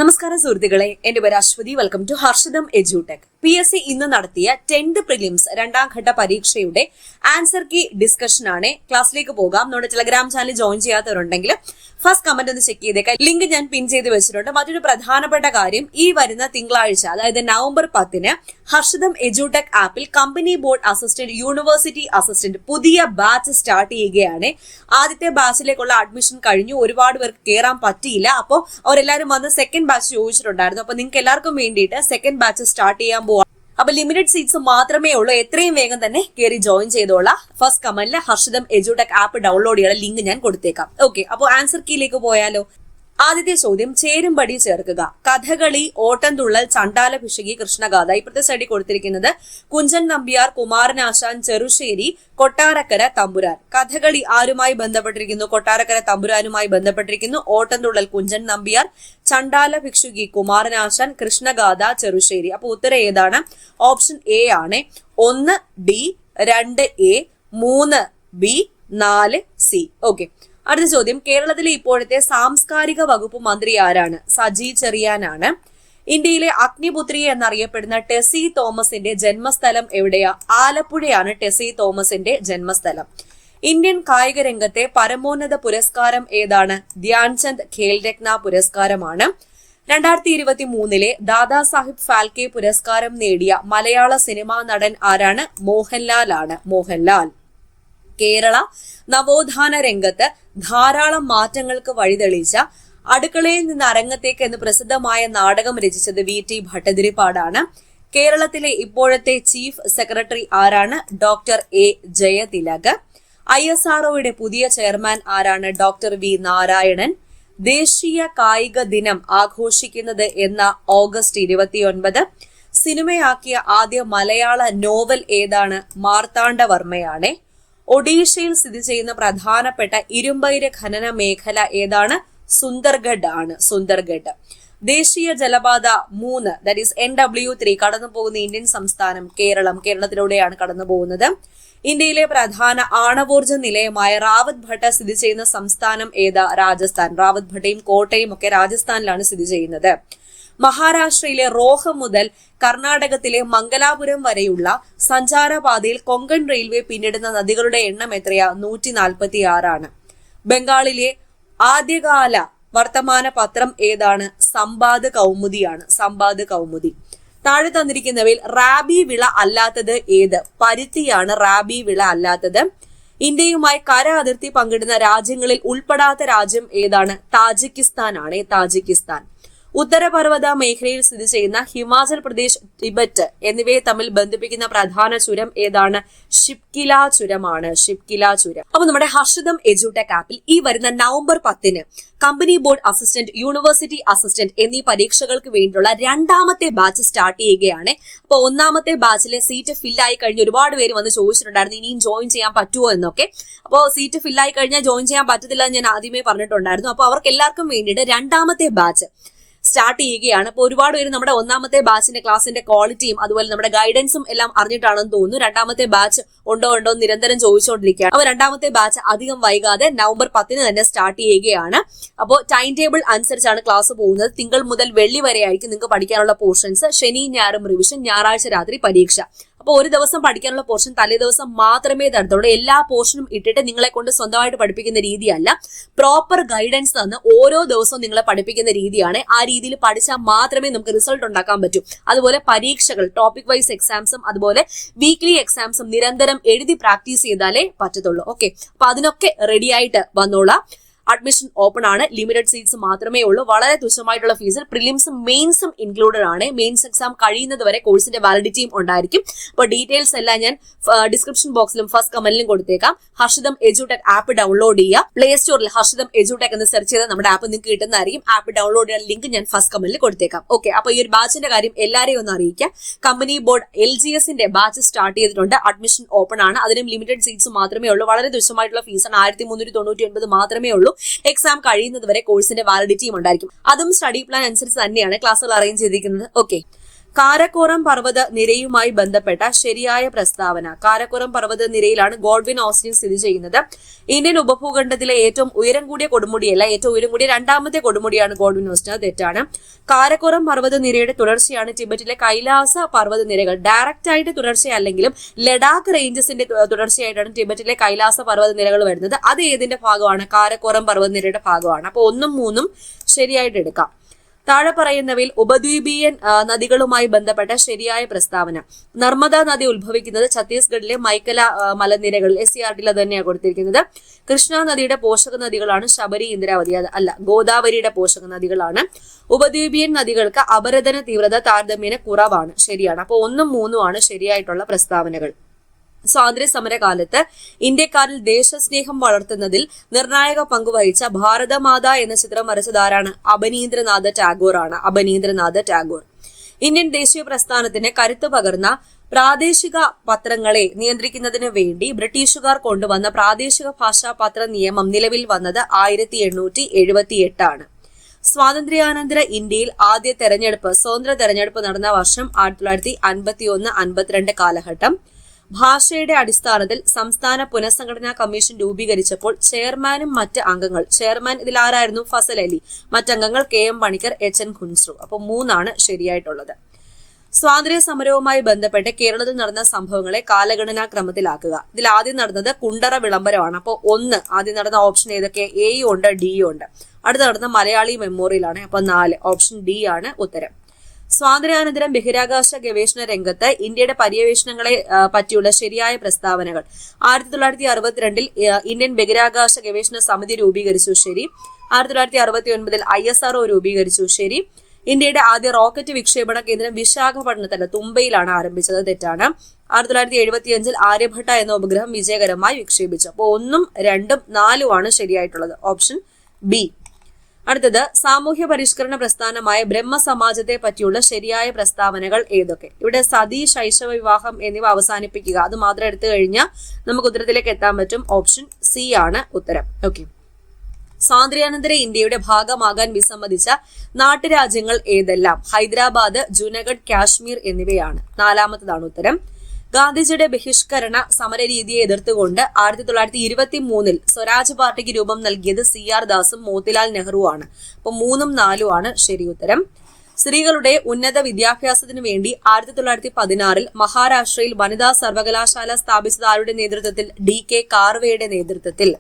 നമസ്കാരം സുഹൃത്തുക്കളെ, എന്റെ പേര് Aswathy. Welcome to Harshitham edutech. PSC ഇന്ന് നടത്തിയ 10th പ്രിലിംസ് രണ്ടാം ഘട്ട പരീക്ഷയുടെ ആൻസർ കീ ഡിസ്കഷൻ ആണ്. ക്ലാസ്സിലേക്ക് പോകാം. നമ്മുടെ ടെലഗ്രാം ചാനൽ ജോയിൻ ചെയ്യാത്തവരുണ്ടെങ്കിൽ ഫസ്റ്റ് കമന്റ് ഒന്ന് ചെക്ക് ചെയ്തേക്കാം. ലിങ്ക് ഞാൻ പിൻ ചെയ്ത് വെച്ചിട്ടുണ്ട്. മറ്റൊരു പ്രധാനപ്പെട്ട കാര്യം, ഈ വരുന്ന തിങ്കളാഴ്ച അതായത് നവംബർ 10 ഹർഷിതം എഡ്യൂടെക് ആപ്പിൽ company board assistant, university assistant പുതിയ ബാച്ച് സ്റ്റാർട്ട് ചെയ്യുകയാണ്. ആദ്യത്തെ ബാച്ചിലേക്കുള്ള അഡ്മിഷൻ കഴിഞ്ഞു. ഒരുപാട് പേർക്ക് കയറാൻ പറ്റിയില്ല. അപ്പോൾ അവരെല്ലാവരും വന്ന് സെക്കൻഡ് ബാച്ച് ചോദിച്ചിട്ടുണ്ടായിരുന്നു. അപ്പൊ നിങ്ങൾക്ക് എല്ലാവർക്കും വേണ്ടിയിട്ട് സെക്കൻഡ് ബാച്ച് സ്റ്റാർട്ട് ചെയ്യാൻ പോവാം. അപ്പൊ ലിമിറ്റഡ് സീറ്റ്സ് മാത്രമേ ഉള്ളൂ. എത്രയും വേഗം തന്നെ കയറി ജോയിൻ ചെയ്തോളാം. ഫസ്റ്റ് കമന്റിൽ ഹർഷിതം എഡ്യൂടെക് ആപ്പ് ഡൗൺലോഡ് ചെയ്യാൻ ലിങ്ക് ഞാൻ കൊടുത്തേക്കാം. ഓക്കെ, അപ്പോൾ ആൻസർ കീയിലേക്ക് പോയാലോ. ആദ്യത്തെ ചോദ്യം, ചേരുംപടി ചേർക്കുക. കഥകളി, ഓട്ടംതുള്ളൽ, ചണ്ടാല പിശകി, കൃഷ്ണഗാഥ. ഇപ്പോഴത്തെ സൈഡിൽ കൊടുത്തിരിക്കുന്നത് കുഞ്ചൻ നമ്പ്യാർ, കുമാരനാശാൻ, ചെറുശ്ശേരി, കൊട്ടാരക്കര തമ്പുരാൻ. കഥകളി ആരുമായി ബന്ധപ്പെട്ടിരിക്കുന്നു? കൊട്ടാരക്കര തമ്പുരാനുമായി ബന്ധപ്പെട്ടിരിക്കുന്നു. ഓട്ടംതുള്ളൽ കുഞ്ചൻ നമ്പ്യാർ, ചണ്ടാല ഭിക്ഷുകി കുമാരനാശാൻ, കൃഷ്ണഗാഥ ചെറുശ്ശേരി. അപ്പൊ ഉത്തരം ഏതാണ്? ഓപ്ഷൻ എ ആണ്. 1 D, 2 A, 3 B, 4 C. Okay, അടുത്ത ചോദ്യം, കേരളത്തിലെ ഇപ്പോഴത്തെ സാംസ്കാരിക വകുപ്പ് മന്ത്രി ആരാണ്? സജി ചെറിയാനാണ്. ഇന്ത്യയിലെ അഗ്നിപുത്രി എന്നറിയപ്പെടുന്ന ടെസി തോമസിന്റെ ജന്മസ്ഥലം എവിടെയാ? ആലപ്പുഴയാണ് ടെസി തോമസിന്റെ ജന്മസ്ഥലം. ഇന്ത്യൻ കായിക രംഗത്തെ പരമോന്നത പുരസ്കാരം ഏതാണ്? ധ്യാൻചന്ദ് ഖേൽരത്ന പുരസ്കാരമാണ്. 2023 ദാദാ സാഹിബ് ഫാൽക്കെ പുരസ്കാരം നേടിയ മലയാള സിനിമാ നടൻ ആരാണ്? മോഹൻലാൽ ആണ്. മോഹൻലാൽ. കേരള നവോത്ഥാന രംഗത്ത് ധാരാളം മാറ്റങ്ങൾക്ക് വഴിതെളിച്ച അടുക്കളയിൽ നിന്ന് അരങ്ങത്തേക്ക് എന്ന് പ്രസിദ്ധമായ നാടകം രചിച്ചത് VT ഭട്ടതിരിപ്പാടാണ്. കേരളത്തിലെ ഇപ്പോഴത്തെ ചീഫ് സെക്രട്ടറി ആരാണ്? Doctor A Jayathilak. ISROയുടെ പുതിയ ചെയർമാൻ ആരാണ്? Doctor V Narayanan. ദേശീയ കായിക ദിനം ആഘോഷിക്കുന്നത് എന്ന ഓഗസ്റ്റ് 29. സിനിമയാക്കിയ ആദ്യ മലയാള നോവൽ ഏതാണ്? മാർത്താണ്ഡവർമ്മയാണ്. ഒഡീഷയിൽ സ്ഥിതി ചെയ്യുന്ന പ്രധാനപ്പെട്ട ഇരുമ്പയിര് ഖനന മേഖല ഏതാണ്? സുന്ദർഗഡ് ആണ്. സുന്ദർഗഡ്. ദേശീയ ജലപാത 3 ദാറ്റ് ഈസ് NW3 കടന്നു പോകുന്ന ഇന്ത്യൻ സംസ്ഥാനം കേരളം. കേരളത്തിലൂടെയാണ് കടന്നു പോകുന്നത്. ഇന്ത്യയിലെ പ്രധാന ആണവോർജ നിലയമായ റാവത്ത് ഭട്ട സ്ഥിതി ചെയ്യുന്ന സംസ്ഥാനം ഏതാ? രാജസ്ഥാൻ. റാവത്ത് ഭട്ടയും കോട്ടയും ഒക്കെ രാജസ്ഥാനിലാണ് സ്ഥിതി ചെയ്യുന്നത്. മഹാരാഷ്ട്രയിലെ റോഹ മുതൽ കർണാടകത്തിലെ മംഗലാപുരം വരെയുള്ള സഞ്ചാരപാതയിൽ കൊങ്കൺ റെയിൽവേ പിന്നിടുന്ന നദികളുടെ എണ്ണം എത്രയാ? 146 ആണ്. ബംഗാളിലെ ആദ്യകാല വർത്തമാന പത്രം ഏതാണ്? സമ്പാദ് കൗമുദിയാണ്. സമ്പാദ് കൗമുദി. താഴെ തന്നിരിക്കുന്നവയിൽ റാബി വിള അല്ലാത്തത് ഏത്? പരുത്തിയാണ് റാബി വിള അല്ലാത്തത്. ഇന്ത്യയുമായി കര അതിർത്തി പങ്കിടുന്ന രാജ്യങ്ങളിൽ ഉൾപ്പെടാത്ത രാജ്യം ഏതാണ്? താജിക്കിസ്ഥാൻ ആണ്. താജിക്കിസ്ഥാൻ. ഉത്തരപർവ്വത മേഖലയിൽ സ്ഥിതി ചെയ്യുന്ന ഹിമാചൽ പ്രദേശ്, ടിബറ്റ് എന്നിവയെ തമ്മിൽ ബന്ധിപ്പിക്കുന്ന പ്രധാന ചുരം ഏതാണ്? ഷിപ്കില ചുരമാണ്. ഷിപ്കില ചുരം. അപ്പൊ നമ്മുടെ ഹർഷിതം എഡ്യൂടെക് ആപ്പിൽ ഈ വരുന്ന November 10 company board assistant, university assistant എന്നീ പരീക്ഷകൾക്ക് വേണ്ടിയുള്ള രണ്ടാമത്തെ ബാച്ച് സ്റ്റാർട്ട് ചെയ്യുകയാണ്. അപ്പൊ ഒന്നാമത്തെ ബാച്ചിലെ സീറ്റ് ഫില്ലായി കഴിഞ്ഞ് ഒരുപാട് പേര് വന്ന് ചോദിച്ചിട്ടുണ്ടായിരുന്നു ഇനിയും ജോയിൻ ചെയ്യാൻ പറ്റുമോ എന്നൊക്കെ. അപ്പോൾ സീറ്റ് ഫില്ലായി കഴിഞ്ഞാൽ ജോയിൻ ചെയ്യാൻ പറ്റത്തില്ല എന്ന് ഞാൻ ആദ്യമേ പറഞ്ഞിട്ടുണ്ടായിരുന്നു. അപ്പൊ അവർക്ക് എല്ലാവർക്കും വേണ്ടിയിട്ട് രണ്ടാമത്തെ ബാച്ച് സ്റ്റാർട്ട് ചെയ്യുകയാണ്. അപ്പോൾ ഒരുപാട് പേര് നമ്മുടെ ഒന്നാമത്തെ ബാച്ചിന്റെ ക്ലാസിന്റെ ക്വാളിറ്റിയും അതുപോലെ നമ്മുടെ ഗൈഡൻസും എല്ലാം അറിഞ്ഞിട്ടാണെന്ന് തോന്നുന്നു. രണ്ടാമത്തെ ബാച്ച് ഉണ്ടോ നിരന്തരം ചോദിച്ചുകൊണ്ടിരിക്കുകയാണ്. അപ്പോൾ രണ്ടാമത്തെ ബാച്ച് അധികം വൈകാതെ നവംബർ 10 തന്നെ സ്റ്റാർട്ട് ചെയ്യുകയാണ്. അപ്പോൾ ടൈം ടേബിൾ അനുസരിച്ചാണ് ക്ലാസ് പോകുന്നത്. തിങ്കൾ മുതൽ വെള്ളി വരെ ആയിരിക്കും നിങ്ങൾക്ക് പഠിക്കാനുള്ള പോർഷൻസ്. ശനി ഞായറും റിവിഷൻ, ഞായറാഴ്ച രാത്രി പരീക്ഷ. അപ്പോൾ ഒരു ദിവസം പഠിക്കാനുള്ള പോർഷൻ തലേ ദിവസം മാത്രമേ തരത്തുള്ളൂ. എല്ലാ പോർഷനും ഇട്ടിട്ട് നിങ്ങളെ കൊണ്ട് സ്വന്തമായിട്ട് പഠിപ്പിക്കുന്ന രീതിയല്ല. പ്രോപ്പർ ഗൈഡൻസ് തന്ന് ഓരോ ദിവസവും നിങ്ങളെ പഠിപ്പിക്കുന്ന രീതിയാണ്. ആ രീതിയിൽ പഠിച്ചാൽ മാത്രമേ നമുക്ക് റിസൾട്ട് ഉണ്ടാക്കാൻ പറ്റൂ. അതുപോലെ പരീക്ഷകൾ, ടോപ്പിക് വൈസ് എക്സാംസും അതുപോലെ വീക്ക്ലി എക്സാംസും നിരന്തരം എഴുതി പ്രാക്ടീസ് ചെയ്താലേ പറ്റത്തുള്ളൂ. ഓക്കെ, അപ്പൊ അതിനൊക്കെ റെഡി ആയിട്ട് വന്നോളാം. അഡ്മിഷൻ ഓപ്പൺ ആണ്. ലിമിറ്റഡ് സീറ്റ്സ് മാത്രമേ ഉള്ളൂ. വളരെ തുച്ഛമായിട്ടുള്ള ഫീസിൽ പ്രിലിംസും മെയിൻസും ഇൻക്ലൂഡഡ് ആണ്. മെയിൻസ് എക്സാം കഴിയുന്നത് വരെ കോഴ്സിന്റെ വാലിഡിറ്റിയും ഉണ്ടായിരിക്കും. അപ്പോൾ ഡീറ്റെയിൽസ് എല്ലാം ഞാൻ ഡിസ്ക്രിപ്ഷൻ ബോക്സിലും ഫസ്റ്റ് കമന്റിലും കൊടുത്തേക്കാം. ഹർഷിതം എഡ്യൂടെക് ആപ്പ് ഡൗൺലോഡ് ചെയ്യുക. പ്ലേ സ്റ്റോറിൽ ഹർഷിതം എഡ്യൂടെക് എന്ന് സെർച്ച് ചെയ്താൽ നമ്മുടെ ആപ്പ് നിങ്ങൾക്ക് കിട്ടുന്നതായിരിക്കും. ആപ്പ് ഡൗൺലോഡ് ചെയ്യാൻ ലിങ്ക് ഞാൻ ഫസ്റ്റ് കമന്റിൽ കൊടുത്തേക്കാം. ഓക്കെ, അപ്പൊ ഈ ഒരു ബാച്ചിന്റെ കാര്യം എല്ലാവരെയും ഒന്ന് അറിയിക്കാം. കമ്പനി ബോർഡ് LGSന്റെ ബാച്ച് സ്റ്റാർട്ട് ചെയ്തിട്ടുണ്ട്. അഡ്മിഷൻ ഓപ്പൺ ആണ്. അതിനും ലിമിറ്റഡ് സീറ്റ്സ് മാത്രമേ ഉള്ളൂ. വളരെ തുച്ഛമായിട്ടുള്ള ഫീസാണ്. 1399 മാത്രമേ ഉള്ളൂ. എക്സാം കഴിയുന്നത് വരെ കോഴ്സിന്റെ വാലിഡിറ്റിയും ഉണ്ടായിരിക്കും. അതും സ്റ്റഡി പ്ലാൻ അനുസരിച്ച് തന്നെയാണ് ക്ലാസ്സുകൾ അറേഞ്ച് ചെയ്തിരിക്കുന്നത്. ഓക്കെ, കാരക്കോറം പർവ്വത നിരയുമായി ബന്ധപ്പെട്ട ശരിയായ പ്രസ്താവന. കാരക്കോറം പർവ്വത നിരയിലാണ് ഗോഡ്വിൻ ഓസ്റ്റിൻ സ്ഥിതി ചെയ്യുന്നത്. ഇന്ത്യൻ ഉപഭൂഖണ്ഡത്തിലെ ഏറ്റവും ഉയരം കൂടിയ കൊടുമുടിയല്ല, ഏറ്റവും ഉയരം കൂടിയ രണ്ടാമത്തെ കൊടുമുടിയാണ് ഗോഡ്വിൻ ഓസ്റ്റിൻ. അത് തെറ്റാണ്. കാരക്കോറം പർവ്വത നിരയുടെ തുടർച്ചയാണ് ടിബറ്റിലെ കൈലാസ പർവ്വത നിരകൾ. ഡയറക്റ്റ് ആയിട്ട് തുടർച്ചയല്ലെങ്കിലും ലഡാക്ക് റേഞ്ചസിന്റെ തുടർച്ചയായിട്ടാണ് ടിബറ്റിലെ കൈലാസ പർവ്വത നിരകൾ വരുന്നത്. അത് ഏതിന്റെ ഭാഗമാണ്? കാരക്കോറം പർവ്വത നിരയുടെ ഭാഗമാണ്. അപ്പൊ 1ഉം 3ഉം ശരിയായിട്ട് എടുക്കാം. താഴെ പറയുന്നവയിൽ ഉപദ്വീപീയൻ നദികളുമായി ബന്ധപ്പെട്ട ശരിയായ പ്രസ്താവന. നർമ്മദ നദി ഉത്ഭവിക്കുന്നത് ഛത്തീസ്ഗഡിലെ മൈക്കല മലനിരകളിൽ. SCRT അത് തന്നെയാണ് കൊടുത്തിരിക്കുന്നത്. കൃഷ്ണ നദിയുടെ പോഷക നദികളാണ് ശബരി, ഇന്ദ്രാവതി. അല്ല, ഗോദാവരിയുടെ പോഷക നദികളാണ്. ഉപദ്വീപീയൻ നദികൾക്ക് അപരദന തീവ്രത താരതമ്യേന കുറവാണ്. ശരിയാണ്. അപ്പോൾ 1ഉം 3ഉം ആണ് ശരിയായിട്ടുള്ള പ്രസ്താവനകൾ. സ്വാതന്ത്ര്യ സമരകാലത്ത് ഇന്ത്യക്കാരിൽ ദേശസ്നേഹം വളർത്തുന്നതിൽ നിർണായക പങ്കുവഹിച്ച ഭാരതമാത എന്ന ചിത്രം വരച്ചതാരാണ്? അബനീന്ദ്രനാഥ ടാഗോർ ആണ്. അബനീന്ദ്രനാഥ ടാഗോർ. ഇന്ത്യൻ ദേശീയ പ്രസ്ഥാനത്തിന് കരുത്തു പകർന്ന പ്രാദേശിക പത്രങ്ങളെ നിയന്ത്രിക്കുന്നതിന് വേണ്ടി ബ്രിട്ടീഷുകാർ കൊണ്ടുവന്ന പ്രാദേശിക ഭാഷാ പത്ര നിയമം നിലവിൽ വന്നത് 1878 ആണ്. സ്വാതന്ത്ര്യാനന്തര ഇന്ത്യയിൽ ആദ്യ തെരഞ്ഞെടുപ്പ്, സ്വതന്ത്ര തെരഞ്ഞെടുപ്പ് നടന്ന വർഷം 1951-52 കാലഘട്ടം. ഭാഷയുടെ അടിസ്ഥാനത്തിൽ സംസ്ഥാന പുനഃസംഘടനാ കമ്മീഷൻ രൂപീകരിച്ചപ്പോൾ ചെയർമാനും മറ്റ് അംഗങ്ങൾ, ചെയർമാൻ ഇതിൽ ആരായിരുന്നു? ഫസൽ അലി. മറ്റംഗങ്ങൾ KM Panicker, HN Kunzru. അപ്പോൾ 3ആണ് ശരിയായിട്ടുള്ളത്. സ്വാതന്ത്ര്യ സമരവുമായി ബന്ധപ്പെട്ട് കേരളത്തിൽ നടന്ന സംഭവങ്ങളെ കാലഗണനാ ക്രമത്തിലാക്കുക. ഇതിൽ ആദ്യം നടന്നത് കുണ്ടറ വിളംബരമാണ്. അപ്പോൾ 1 ആദ്യം നടന്ന ഓപ്ഷൻ ഏതൊക്കെ? Aയും ഉണ്ട്, Dയും ഉണ്ട്. അടുത്ത് നടന്ന മലയാളി മെമ്മോറിയലാണ്. അപ്പൊ 4 ഓപ്ഷൻ D ആണ് ഉത്തരം. സ്വാതന്ത്ര്യാനന്തരം ബഹിരാകാശ ഗവേഷണ രംഗത്ത് ഇന്ത്യയുടെ പര്യവേഷണങ്ങളെ പറ്റിയുള്ള ശരിയായ പ്രസ്താവനകൾ. 1962 ഇന്ത്യൻ ബഹിരാകാശ ഗവേഷണ സമിതി രൂപീകരിച്ചു. ശരി. 1969 ISRO രൂപീകരിച്ചു. ശരി. ഇന്ത്യയുടെ ആദ്യ റോക്കറ്റ് വിക്ഷേപണ കേന്ദ്രം വിശാഖപട്ടണത്തല്ല, തുമ്പയിലാണ് ആരംഭിച്ചത്. തെറ്റാണ്. 1975 ആര്യഭട്ട എന്ന ഉപഗ്രഹം വിജയകരമായി വിക്ഷേപിച്ചു. അപ്പോൾ 1ഉം 2ഉം 4ഉം ആണ് ശരിയായിട്ടുള്ളത്. Option B. അടുത്തത് സാമൂഹ്യ പരിഷ്കരണ പ്രസ്ഥാനമായ ബ്രഹ്മസമാജത്തെ പറ്റിയുള്ള ശരിയായ പ്രസ്താവനകൾ ഏതൊക്കെ? ഇവിടെ സതി, ശൈശവ വിവാഹം എന്നിവ അവസാനിപ്പിക്കുക. അത് മാത്രം എടുത്തു കഴിഞ്ഞാൽ നമുക്ക് ഉത്തരത്തിലേക്ക് എത്താൻ പറ്റും. ഓപ്ഷൻ C ആണ് ഉത്തരം. ഓക്കെ. സ്വാതന്ത്ര്യാനന്തര ഇന്ത്യയുടെ ഭാഗമാകാൻ വിസമ്മതിച്ച നാട്ടുരാജ്യങ്ങൾ ഏതെല്ലാം? ഹൈദരാബാദ്, ജുനഗഡ്, കാശ്മീർ എന്നിവയാണ്. 4ാമത്തതാണ് ഉത്തരം. ഗാന്ധിജിയുടെ ബഹിഷ്കരണ സമരരീതിയെ എതിർത്തുകൊണ്ട് 1923 സ്വരാജ് പാർട്ടിക്ക് രൂപം നൽകിയത് CR ദാസും മോത്തിലാൽ നെഹ്റുവാണ്. അപ്പൊ 3ഉം 4ഉം ആണ് ശരി ഉത്തരം. സ്ത്രീകളുടെ ഉന്നത വിദ്യാഭ്യാസത്തിനു വേണ്ടി 1916 മഹാരാഷ്ട്രയിൽ വനിതാ സർവകലാശാല സ്ഥാപിച്ചത് ആരുടെ നേതൃത്വത്തിൽ? DK കാർവെയുടെ നേതൃത്വത്തിൽ.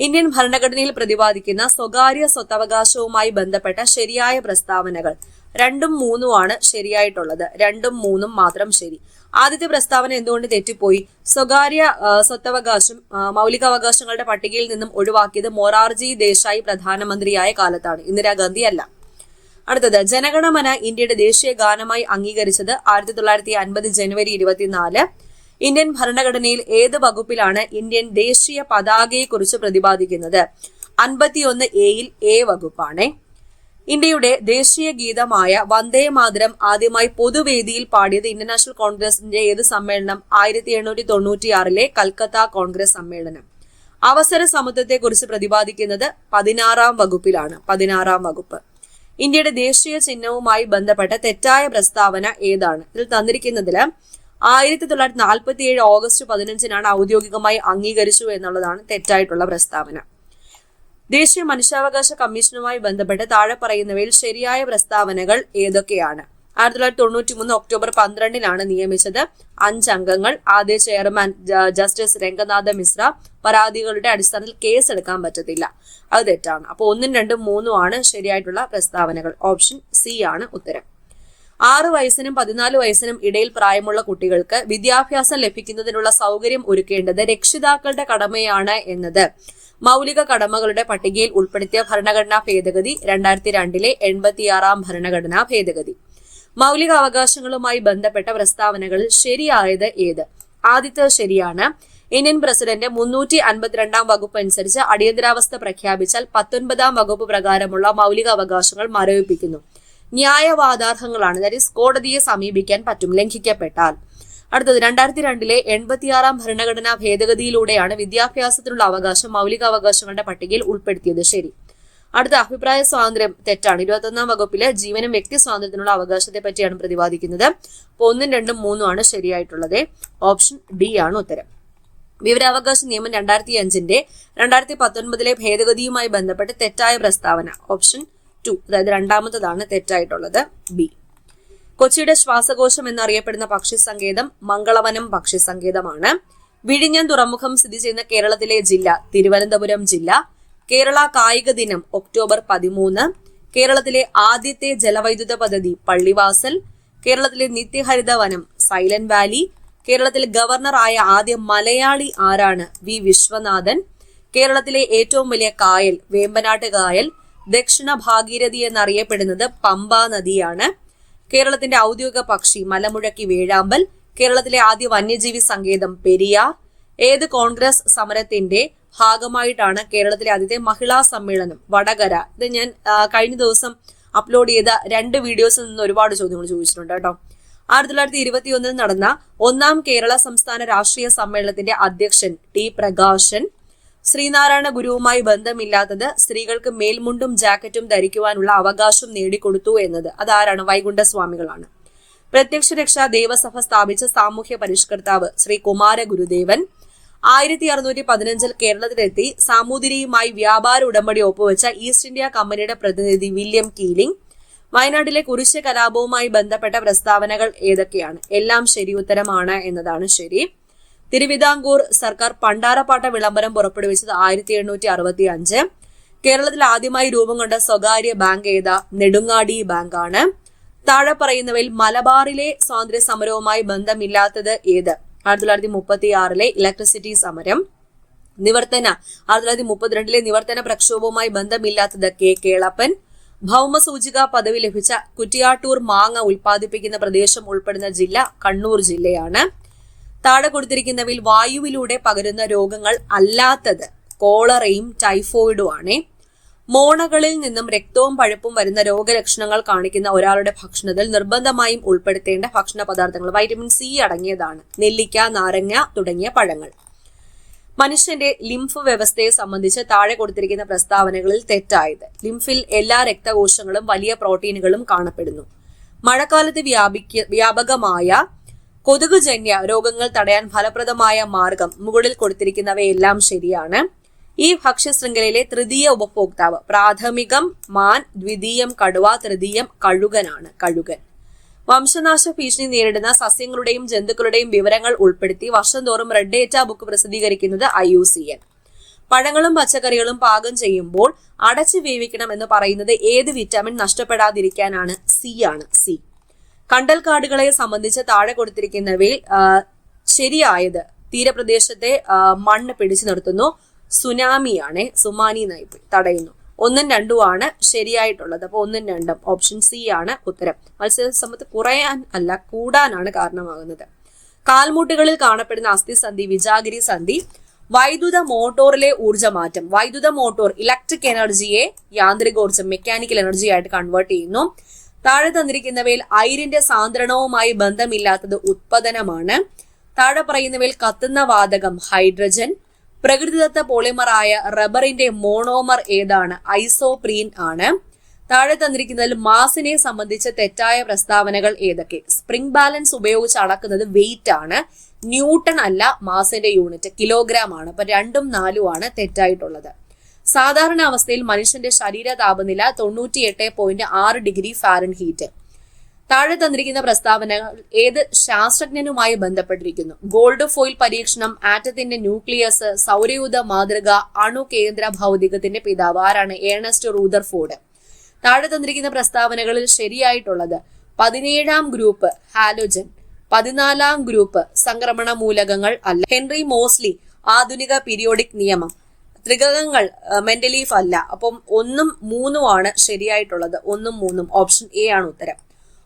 ഇന്ത്യൻ ഭരണഘടനയിൽ പ്രതിപാദിക്കുന്ന സ്വകാര്യ സ്വത്തവകാശവുമായി ബന്ധപ്പെട്ട ശരിയായ പ്രസ്താവനകൾ. 2ഉം 3ഉം ആണ് ശരിയായിട്ടുള്ളത്. 2ഉം 3ഉം മാത്രം ശരി. ആദ്യത്തെ പ്രസ്താവന എന്തുകൊണ്ട് തെറ്റിപ്പോയി? സ്വകാര്യ സ്വത്തവകാശം മൗലികാവകാശങ്ങളുടെ പട്ടികയിൽ നിന്നും ഒഴിവാക്കിയത് മൊറാർജി ദേശായി പ്രധാനമന്ത്രിയായ കാലത്താണ്, ഇന്ദിരാഗാന്ധി അല്ല. അടുത്തത് ജനഗണമന ഇന്ത്യയുടെ ദേശീയ ഗാനമായി അംഗീകരിച്ചത് 1950 ജനുവരി 24. ഇന്ത്യൻ ഭരണഘടനയിൽ ഏത് വകുപ്പിലാണ് ഇന്ത്യൻ ദേശീയ പതാകയെ കുറിച്ച് പ്രതിപാദിക്കുന്നത്? 51A A വകുപ്പാണ്. ഇന്ത്യയുടെ ദേശീയ ഗീതമായ വന്ദേ മാതരം ആദ്യമായി പൊതുവേദിയിൽ പാടിയത് ഇന്ത്യൻ നാഷണൽ കോൺഗ്രസിന്റെ ഏത് സമ്മേളനം? 1896 കൽക്കത്ത കോൺഗ്രസ് സമ്മേളനം. അവസര സമത്വത്തെ കുറിച്ച് പ്രതിപാദിക്കുന്നത് 16ാം വകുപ്പിലാണ്. 16ാം വകുപ്പ്. ഇന്ത്യയുടെ ദേശീയ ചിഹ്നവുമായി ബന്ധപ്പെട്ട തെറ്റായ പ്രസ്താവന ഏതാണ്? ഇതിൽ തന്നിരിക്കുന്നതില് 1947 ഓഗസ്റ്റ് 15 ഔദ്യോഗികമായി അംഗീകരിച്ചു എന്നുള്ളതാണ് തെറ്റായിട്ടുള്ള പ്രസ്താവന. ദേശീയ മനുഷ്യാവകാശ കമ്മീഷനുമായി ബന്ധപ്പെട്ട് താഴെ പറയുന്നവയിൽ ശരിയായ പ്രസ്താവനകൾ ഏതൊക്കെയാണ്? 1993 ഒക്ടോബർ 12 നിയമിച്ചത്. 5 അംഗങ്ങൾ. ആദ്യ ചെയർമാൻ ജസ്റ്റിസ് രംഗനാഥ മിശ്ര. പരാതികളുടെ അടിസ്ഥാനത്തിൽ കേസ് എടുക്കാൻ പറ്റത്തില്ല. അത് തെറ്റാണ്. അപ്പോൾ 1ഉം 2ഉം 3ഉം ആണ് ശരിയായിട്ടുള്ള പ്രസ്താവനകൾ. ഓപ്ഷൻ C ആണ് ഉത്തരം. 6 വയസ്സിനും 14 വയസ്സിനും ഇടയിൽ പ്രായമുള്ള കുട്ടികൾക്ക് വിദ്യാഭ്യാസം ലഭിക്കുന്നതിനുള്ള സൗകര്യം ഒരുക്കേണ്ടത് രക്ഷിതാക്കളുടെ കടമയാണ് എന്നത് മൗലിക കടമകളുടെ പട്ടികയിൽ ഉൾപ്പെടുത്തിയ ഭരണഘടനാ ഭേദഗതി 2002 86ാം ഭരണഘടനാ ഭേദഗതി. മൗലിക അവകാശങ്ങളുമായി ബന്ധപ്പെട്ട പ്രസ്താവനകളിൽ ശരിയായത് ഏത്? ആദ്യത്തെ ശരിയാണ്. ഇന്ത്യൻ പ്രസിഡന്റ് 352ാം വകുപ്പ് അനുസരിച്ച് അടിയന്തരാവസ്ഥ പ്രഖ്യാപിച്ചാൽ 19ാം വകുപ്പ് പ്രകാരമുള്ള മൗലിക അവകാശങ്ങൾ മരവിപ്പിക്കുന്നു. ന്യായവാദാർഹങ്ങളാണ്. ദാറ്റ് ഈസ് കോടതിയെ സമീപിക്കാൻ പറ്റും ലംഘിക്കപ്പെട്ടാൽ. അടുത്തത് 2002 86ാം ഭരണഘടനാ ഭേദഗതിയിലൂടെയാണ് വിദ്യാഭ്യാസത്തിനുള്ള അവകാശം മൗലിക അവകാശങ്ങളുടെ പട്ടികയിൽ ഉൾപ്പെടുത്തിയത്. ശരി. അടുത്ത അഭിപ്രായ സ്വാതന്ത്ര്യം തെറ്റാണ്. 21-ാം വകുപ്പിലെ ജീവനും വ്യക്തി സ്വാതന്ത്ര്യത്തിനുള്ള അവകാശത്തെ പറ്റിയാണ് പ്രതിപാദിക്കുന്നത്. അപ്പൊ 1, 2, 3 ആണ് ശരിയായിട്ടുള്ളത്. ഓപ്ഷൻ ഡി ആണ് ഉത്തരം. വിവരാവകാശ നിയമം 2005-ന്റെ 2019-ലെ ഭേദഗതിയുമായി ബന്ധപ്പെട്ട് തെറ്റായ പ്രസ്താവന. ഓപ്ഷൻ 2, അതായത് രണ്ടാമത്തതാണ് തെറ്റായിട്ടുള്ളത്, ബി. കൊച്ചിയുടെ ശ്വാസകോശം എന്നറിയപ്പെടുന്ന പക്ഷി സങ്കേതം മംഗളവനം പക്ഷി സങ്കേതമാണ്. വിഴിഞ്ഞം തുറമുഖം സ്ഥിതി ചെയ്യുന്ന കേരളത്തിലെ ജില്ല തിരുവനന്തപുരം ജില്ല. കേരള കായിക ദിനം ഒക്ടോബർ 13. കേരളത്തിലെ ആദ്യത്തെ ജലവൈദ്യുത പദ്ധതി പള്ളിവാസൽ. കേരളത്തിലെ നിത്യഹരിത വനം സൈലന്റ് വാലി. കേരളത്തിൽ ഗവർണറായ ആദ്യ മലയാളി ആരാണ്? വി വിശ്വനാഥൻ. കേരളത്തിലെ ഏറ്റവും വലിയ കായൽ വേമ്പനാട്ട് കായൽ. ദക്ഷിണ ഭാഗീരഥി എന്നറിയപ്പെടുന്നത് പമ്പാ നദിയാണ്. കേരളത്തിന്റെ ഔദ്യോഗിക പക്ഷി മലമുഴക്കി വേഴാമ്പൽ. കേരളത്തിലെ ആദ്യ വന്യജീവി സങ്കേതം പെരിയാർ. ഏത് കോൺഗ്രസ് സമരത്തിന്റെ ഭാഗമായിട്ടാണ് കേരളത്തിലെ ആദ്യത്തെ മഹിളാ സമ്മേളനം? വടകര. ഇത് ഞാൻ കഴിഞ്ഞ ദിവസം അപ്ലോഡ് ചെയ്ത 2 വീഡിയോസിൽ നിന്ന് ഒരുപാട് ചോദ്യങ്ങൾ ചോദിച്ചിട്ടുണ്ട് കേട്ടോ. 1921 നടന്ന 1-ാം കേരള സംസ്ഥാന രാഷ്ട്രീയ സമ്മേളനത്തിന്റെ അധ്യക്ഷൻ ടി പ്രകാശൻ. ശ്രീനാരായണ ഗുരുവുമായി ബന്ധമില്ലാത്തത് സ്ത്രീകൾക്ക് മേൽമുണ്ടും ജാക്കറ്റും ധരിക്കുവാനുള്ള അവകാശം നേടിക്കൊടുത്തു എന്നത് അതാരാണ്? വൈകുണ്ഠസ്വാമികളാണ്. പ്രത്യക്ഷ രക്ഷാ ദേവസഭ സ്ഥാപിച്ച സാമൂഹ്യ പരിഷ്കർത്താവ് ശ്രീ കുമാര ഗുരുദേവൻ. 1615-ൽ കേരളത്തിലെത്തി സാമൂതിരിയുമായി വ്യാപാര ഉടമ്പടി ഒപ്പുവെച്ച ഈസ്റ്റ് ഇന്ത്യ കമ്പനിയുടെ പ്രതിനിധി വില്യം കീലിംഗ്. വയനാട്ടിലെ കുരിശ് കലാപവുമായി ബന്ധപ്പെട്ട പ്രസ്താവനകൾ ഏതൊക്കെയാണ്? എല്ലാം ശരി ഉത്തരമാണ് എന്നതാണ് ശരി. തിരുവിതാംകൂർ സർക്കാർ പണ്ടാരപ്പാട്ട വിളംബരം പുറപ്പെടുവിച്ചത് 1765. കേരളത്തിൽ ആദ്യമായി രൂപം കൊണ്ട സ്വകാര്യ ബാങ്ക് ഏതാ? നെടുങ്ങാടി ബാങ്കാണ്. താഴെ പറയുന്നവയിൽ മലബാറിലെ സ്വാതന്ത്ര്യ സമരവുമായി ബന്ധമില്ലാത്തത് ഏത്? 1936-ലെ ഇലക്ട്രിസിറ്റി സമരം. 1932-ലെ നിവർത്തന പ്രക്ഷോഭവുമായി ബന്ധമില്ലാത്തത് കെ കേളപ്പൻ. ഭൗമസൂചിക പദവി ലഭിച്ച കുറ്റിയാട്ടൂർ മാങ്ങ ഉൽപ്പാദിപ്പിക്കുന്ന പ്രദേശം ഉൾപ്പെടുന്ന ജില്ല കണ്ണൂർ ജില്ലയാണ്. താഴെ കൊടുത്തിരിക്കുന്നവയിൽ വായുവിലൂടെ പകരുന്ന രോഗങ്ങൾ അല്ലാത്തത് കോളറയും ടൈഫോയിഡും ആണ്. മോണകളിൽ നിന്നും രക്തവും പഴുപ്പും വരുന്ന രോഗലക്ഷണങ്ങൾ കാണിക്കുന്ന ഒരാളുടെ ഭക്ഷണത്തിൽ നിർബന്ധമായും ഉൾപ്പെടുത്തേണ്ട ഭക്ഷണ പദാർത്ഥങ്ങൾ വൈറ്റമിൻ സി അടങ്ങിയതാണ്. നെല്ലിക്ക, നാരങ്ങ തുടങ്ങിയ പഴങ്ങൾ. മനുഷ്യന്റെ ലിംഫ് വ്യവസ്ഥയെ സംബന്ധിച്ച് താഴെ കൊടുത്തിരിക്കുന്ന പ്രസ്താവനകളിൽ തെറ്റായത്. ലിംഫിൽ എല്ലാ രക്തകോശങ്ങളും വലിയ പ്രോട്ടീനുകളും കാണപ്പെടുന്നു. മഴക്കാലത്ത് വ്യാപകമായ കൊതുകുജന്യ രോഗങ്ങൾ തടയാൻ ഫലപ്രദമായ മാർഗം. മുകളിൽ കൊടുത്തിരിക്കുന്നവയെല്ലാം ശരിയാണ്. ഈ ഭക്ഷ്യശൃംഖലയിലെ തൃതീയ ഉപഭോക്താവ് പ്രാഥമികം മാൻ, ദ്വിതീയം കടുവ, തൃതീയം കഴുകനാണ്. കഴുകൻ. വംശനാശ ഭീഷണി നേരിടുന്ന സസ്യങ്ങളുടെയും ജന്തുക്കളുടെയും വിവരങ്ങൾ ഉൾപ്പെടുത്തി വർഷം തോറും റെഡ് ഡേറ്റ ബുക്ക് പ്രസിദ്ധീകരിക്കുന്നത് IUCN. പഴങ്ങളും പച്ചക്കറികളും പാകം ചെയ്യുമ്പോൾ അടച്ചു വേവിക്കണം എന്ന് പറയുന്നത് ഏത് വിറ്റാമിൻ നഷ്ടപ്പെടാതിരിക്കാനാണ്? സി ആണ്. സി. കണ്ടൽക്കാടുകളെ സംബന്ധിച്ച് താഴെ കൊടുത്തിരിക്കുന്നവയിൽ ശരിയായത് തീരപ്രദേശത്തെ മണ്ണ് പിടിച്ചു നിർത്തുന്നു. സുനാമിയാണ്. സുമാനി നയിപ്പ് തടയുന്നു. 1ഉം 2ഉം ആണ് ശരിയായിട്ടുള്ളത്. അപ്പൊ 1ഉം 2ഉം ഓപ്ഷൻ സി ആണ് ഉത്തരം. മത്സ്യസമ്പത്ത് കുറയാൻ അല്ല കൂടാനാണ് കാരണമാകുന്നത്. കാൽമുട്ടുകളിൽ കാണപ്പെടുന്ന അസ്ഥിസന്ധി വിജാഗിരി സന്ധി. വൈദ്യുത മോട്ടോറിലെ ഊർജ്ജമാറ്റം. വൈദ്യുത മോട്ടോർ ഇലക്ട്രിക് എനർജിയെ യാന്ത്രികോർജ്ജം മെക്കാനിക്കൽ എനർജി ആയിട്ട് കൺവേർട്ട് ചെയ്യുന്നു. താഴെ തന്നിരിക്കുന്നവയിൽ അയിരിന്റെ സാന്ദ്രണവുമായി ബന്ധമില്ലാത്തത് ഉത്പതനമാണ്. താഴെ പറയുന്നവയിൽ കത്തുന്ന വാതകം ഹൈഡ്രജൻ. പ്രകൃതിദത്ത പോളിമറായ റബ്ബറിന്റെ മോണോമർ ഏതാണ്? ഐസോപ്രീൻ ആണ്. താഴെ തന്നിരിക്കുന്നതിൽ മാസിനെ സംബന്ധിച്ച് തെറ്റായ പ്രസ്താവനകൾ ഏതൊക്കെ? സ്പ്രിംഗ് ബാലൻസ് ഉപയോഗിച്ച് അളക്കുന്നത് വെയിറ്റ് ആണ്. ന്യൂട്ടൺ അല്ല മാസിന്റെ യൂണിറ്റ്, കിലോഗ്രാം ആണ്. അപ്പൊ 2ഉം 4ഉം ആണ് തെറ്റായിട്ടുള്ളത്. സാധാരണ അവസ്ഥയിൽ മനുഷ്യന്റെ ശരീര താപനില 98.6 ഡിഗ്രി ഫാരൻഹീറ്റ്. താഴെ തന്നിരിക്കുന്ന പ്രസ്താവനകൾ ഏത് ശാസ്ത്രജ്ഞനുമായി ബന്ധപ്പെട്ടിരിക്കുന്നു? ഗോൾഡ് ഫോയിൽ പരീക്ഷണം, ആറ്റത്തിന്റെ ന്യൂക്ലിയസ്, സൗരയൂഥ മാതൃക, അണു കേന്ദ്ര ഭൗതികത്തിന്റെ പിതാവ് ആരാണ്? Ernest Rutherford. താഴെ തന്നിരിക്കുന്ന പ്രസ്താവനകളിൽ ശരിയായിട്ടുള്ളത് 17-ാം ഗ്രൂപ്പ് ഹാലോജൻ, 14-ാം ഗ്രൂപ്പ് സംക്രമണ മൂലകങ്ങൾ അല്ല. ഹെൻറി മോസ്ലി ആധുനിക പീരിയോഡിക് നിയമം. ത്രികങ്ങൾ മെന്റലീഫ് അല്ല. അപ്പം 1ഉം 3ഉം ആണ് ശരിയായിട്ടുള്ളത്. 1ഉം 3ഉം ഓപ്ഷൻ എ ആണ് ഉത്തരം.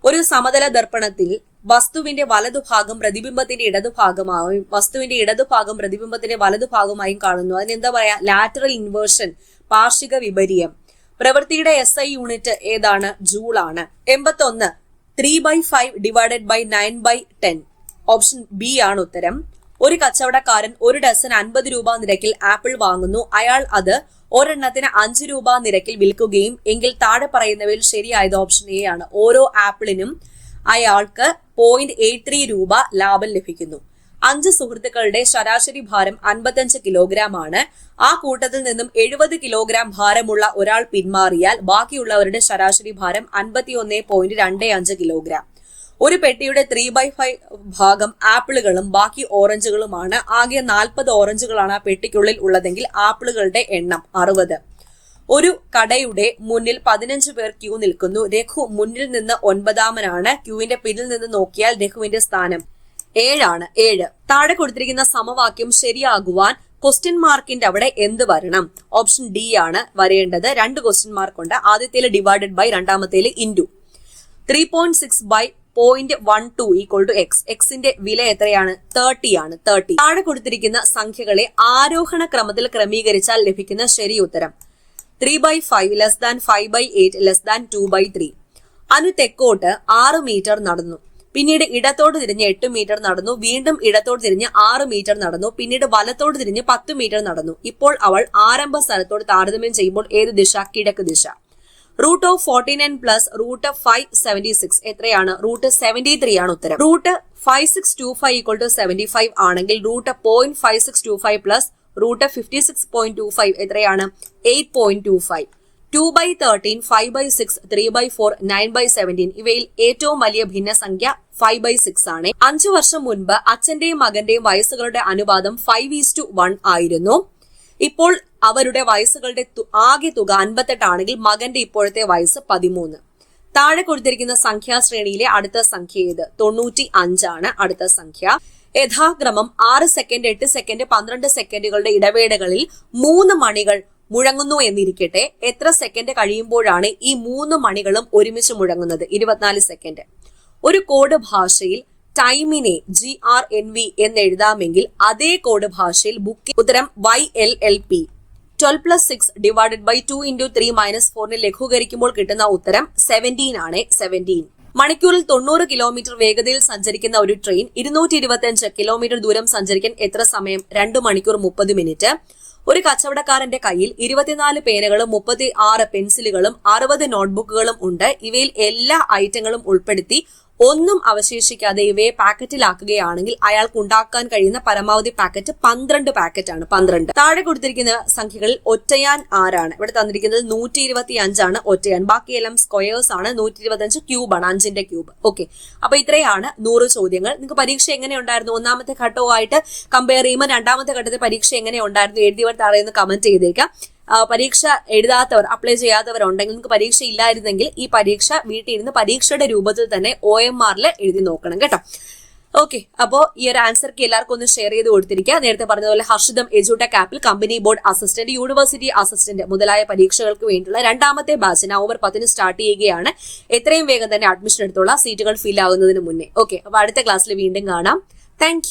ഒരു സമതല ദർപ്പണത്തിൽ വസ്തുവിന്റെ വലതുഭാഗം പ്രതിബിംബത്തിന്റെ ഇടതുഭാഗമായും വസ്തുവിന്റെ ഇടതുഭാഗം പ്രതിബിംബത്തിന്റെ വലതുഭാഗമായും കാണുന്നു. അതിനെന്താ പറയാ? ലാറ്ററൽ ഇൻവേർഷൻ, പാർഷിക വിപര്യം. പ്രവൃത്തിയുടെ SI യൂണിറ്റ് ഏതാണ്? ജൂൾ ആണ്. 81 3/5 ഡിവൈഡഡ് ബൈ 9/10 ഓപ്ഷൻ ബി ആണ് ഉത്തരം. ഒരു കച്ചവടക്കാരൻ 1 ഡസൻ 50 രൂപ നിരക്കിൽ ആപ്പിൾ വാങ്ങുന്നു. അയാൾ അത് ഒരെണ്ണത്തിന് 5 രൂപ നിരക്കിൽ വിൽക്കുകയും എങ്കിൽ താഴെ പറയുന്നവയിൽ ശരിയായത് ഓപ്ഷൻ എ ആണ്. ഓരോ ആപ്പിളിനും അയാൾക്ക് 0.83 രൂപ ലാഭം ലഭിക്കുന്നു. 5 സുഹൃത്തുക്കളുടെ ശരാശരി ഭാരം 55 കിലോഗ്രാം ആണ്. ആ കൂട്ടത്തിൽ നിന്നും 70 കിലോഗ്രാം ഭാരമുള്ള ഒരാൾ പിന്മാറിയാൽ ബാക്കിയുള്ളവരുടെ ശരാശരി ഭാരം 51.25 കിലോഗ്രാം. ഒരു പെട്ടിയുടെ 3/5 ഭാഗം ആപ്പിളുകളും ബാക്കി ഓറഞ്ചുകളുമാണ്. ആകെ 40 ഓറഞ്ചുകളാണ് ആ പെട്ടിക്കുള്ളിൽ ഉള്ളതെങ്കിൽ ആപ്പിളുകളുടെ എണ്ണം 60. ഒരു കടയുടെ മുന്നിൽ 15 പേർ ക്യൂ നിൽക്കുന്നു. രഘു മുന്നിൽ നിന്ന് 9ാമനാണ്. ക്യൂവിന്റെ പിന്നിൽ നിന്ന് നോക്കിയാൽ രഘുവിന്റെ സ്ഥാനം 7 ആണ്. 7. താഴെ കൊടുത്തിരിക്കുന്ന സമവാക്യം ശരിയാകുവാൻ ക്വസ്റ്റ്യൻ മാർക്കിന്റെ അവിടെ എന്ത് വരണം? ഓപ്ഷൻ ഡി ആണ് വരേണ്ടത്. 2 ക്വസ്റ്റ്യൻ മാർക്ക് ഉണ്ട്. ആദ്യത്തേല് ഡിവൈഡഡ് ബൈ, രണ്ടാമത്തേല് into. 3.6 by 0.12 equal to x. എക്സിന്റെ വില എത്രയാണ്? 30 ആണ്. 30. താഴെ കൊടുത്തിരിക്കുന്ന സംഖ്യകളെ ആരോഹണ ക്രമത്തിൽ ക്രമീകരിച്ചാൽ ലഭിക്കുന്ന ശരി ഉത്തരം 3/5 less than 5/8 less than 2/3. Anu തെക്കോട്ട് 6 മീറ്റർ നടന്നു. പിന്നീട് ഇടത്തോട്ട് തിരിഞ്ഞ് 8 മീറ്റർ നടന്നു. വീണ്ടും ഇടത്തോട്ട് തിരിഞ്ഞ് 6 മീറ്റർ നടന്നു. പിന്നീട് വലത്തോട്ട് തിരിഞ്ഞ് 10 മീറ്റർ നടന്നു. ഇപ്പോൾ അവൾ ആരംഭ സ്ഥലത്തോട് താരതമ്യം ചെയ്യുമ്പോൾ ഏത് ദിശ? കിഴക്ക് ദിശ. റൂട്ട് ഓഫ് 49 പ്ലസ് റൂട്ട് 576 എത്രയാണ്? റൂട്ട് 73 ആണ് ഉത്തരം. റൂട്ട് 5625 ഈക്വൽ ടു 75 ആണെങ്കിൽ റൂട്ട് 0.5625 പ്ലസ് റൂട്ട് 56.25 എത്രയാണ്? 8.25. 2/13, 5/6, 3/4, 9/17 ഇവയിൽ ഏറ്റവും വലിയ ഭിന്നസംഖ്യ 5/6 ആണ്. 5 വർഷം മുൻപ് അച്ഛന്റെയും മകന്റെയും വയസ്സുകളുടെ അനുപാതം 5:1 ആയിരുന്നു. ഇപ്പോൾ അവരുടെ വയസ്സുകളുടെ ആകെ തുക 58 ആണെങ്കിൽ മകന്റെ ഇപ്പോഴത്തെ വയസ്സ് 13. താഴെ കൊടുത്തിരിക്കുന്ന സംഖ്യാശ്രേണിയിലെ അടുത്ത സംഖ്യ ഏത്? 95 ആണ് അടുത്ത സംഖ്യ. യഥാക്രമം 6 സെക്കൻഡ്, 8 സെക്കൻഡ്, 12 സെക്കൻഡുകളുടെ ഇടവേളകളിൽ 3 മണികൾ മുഴങ്ങുന്നു എന്നിരിക്കട്ടെ. എത്ര സെക്കൻഡ് കഴിയുമ്പോഴാണ് ഈ 3 മണികളും ഒരുമിച്ച് മുഴങ്ങുന്നത്? 24 സെക്കൻഡ്. ഒരു കോഡ് ഭാഷയിൽ ടൈമിനെ GRNV എന്ന് എഴുതാമെങ്കിൽ അതേ കോഡ് ഭാഷയിൽ ബുക്കിംഗ് ഉത്തരം YLLP. 12 + 6 ഡിവൈഡഡ് ബൈ 2 × 3 - 4 ലഘൂകരിക്കുമ്പോൾ കിട്ടുന്ന ഉത്തരം 17 ആണ്. 17. മണിക്കൂറിൽ 90 കിലോമീറ്റർ വേഗതയിൽ സഞ്ചരിക്കുന്ന ഒരു ട്രെയിൻ 225 കിലോമീറ്റർ ദൂരം സഞ്ചരിക്കാൻ എത്ര സമയം? 2 മണിക്കൂർ 30 മിനിറ്റ്. ഒരു കച്ചവടക്കാരന്റെ കയ്യിൽ 24 പേനകളും 36 പെൻസിലുകളും 60 നോട്ട്ബുക്കുകളും ഉണ്ട്. ഇവയിൽ എല്ലാ ഐറ്റങ്ങളും ഉൾപ്പെടുത്തി ഒന്നും അവശേഷിക്കാതെ ഇവയെ പാക്കറ്റിലാക്കുകയാണെങ്കിൽ അയാൾക്ക് ഉണ്ടാക്കാൻ കഴിയുന്ന പരമാവധി പാക്കറ്റ് 12 പാക്കറ്റ് ആണ്. 12. താഴെ കൊടുത്തിരിക്കുന്ന സംഖ്യകളിൽ ഒറ്റയാൻ ആരാണ്? ഇവിടെ തന്നിരിക്കുന്നത് 125 ആണ് ഒറ്റയാൻ. ബാക്കിയെല്ലാം സ്ക്വയേഴ്സ് ആണ്. 125 ക്യൂബാണ്, 5ന്റെ ക്യൂബ്. ഓക്കെ, അപ്പൊ ഇത്രയാണ് 100 ചോദ്യങ്ങൾ. നിങ്ങൾക്ക് പരീക്ഷ എങ്ങനെ ഉണ്ടായിരുന്നു? ഒന്നാമത്തെ ഘട്ടവുമായിട്ട് കമ്പയർ ചെയ്യുമ്പോൾ രണ്ടാമത്തെ ഘട്ടത്തിൽ പരീക്ഷ എങ്ങനെ ഉണ്ടായിരുന്നു? എഴുതിയവർ താഴെ നിന്ന് കമന്റ് ചെയ്തേക്കാം. പരീക്ഷ എഴുതാത്തവർ, അപ്ലൈ ചെയ്യാത്തവരുണ്ടെങ്കിൽ, നിങ്ങൾക്ക് പരീക്ഷ ഇല്ലായിരുന്നെങ്കിൽ ഈ പരീക്ഷ വീട്ടിൽ ഇരുന്ന് പരീക്ഷയുടെ രൂപത്തിൽ തന്നെ OMR എഴുതി നോക്കണം കേട്ടോ. ഓക്കെ, അപ്പോ ഈ ഒരു ആൻസർ കീ എല്ലാവർക്കും ഒന്ന് ഷെയർ ചെയ്ത് കൊടുത്തിരിക്കുക. നേരത്തെ പറഞ്ഞതുപോലെ ഹർഷിതം എഡ്യൂടെക് ആപ്പിൽ company board assistant, university assistant മുതലായ പരീക്ഷകൾക്ക് വേണ്ടിയുള്ള രണ്ടാമത്തെ ബാച്ച് നവംബർ 10 സ്റ്റാർട്ട് ചെയ്യുകയാണ്. എത്രയും വേഗം തന്നെ അഡ്മിഷൻ എടുത്തുള്ള സീറ്റുകൾ ഫിൽ ആകുന്നതിന് മുന്നേ. ഓക്കെ, അപ്പൊ അടുത്ത ക്ലാസ്സിൽ വീണ്ടും കാണാം. താങ്ക്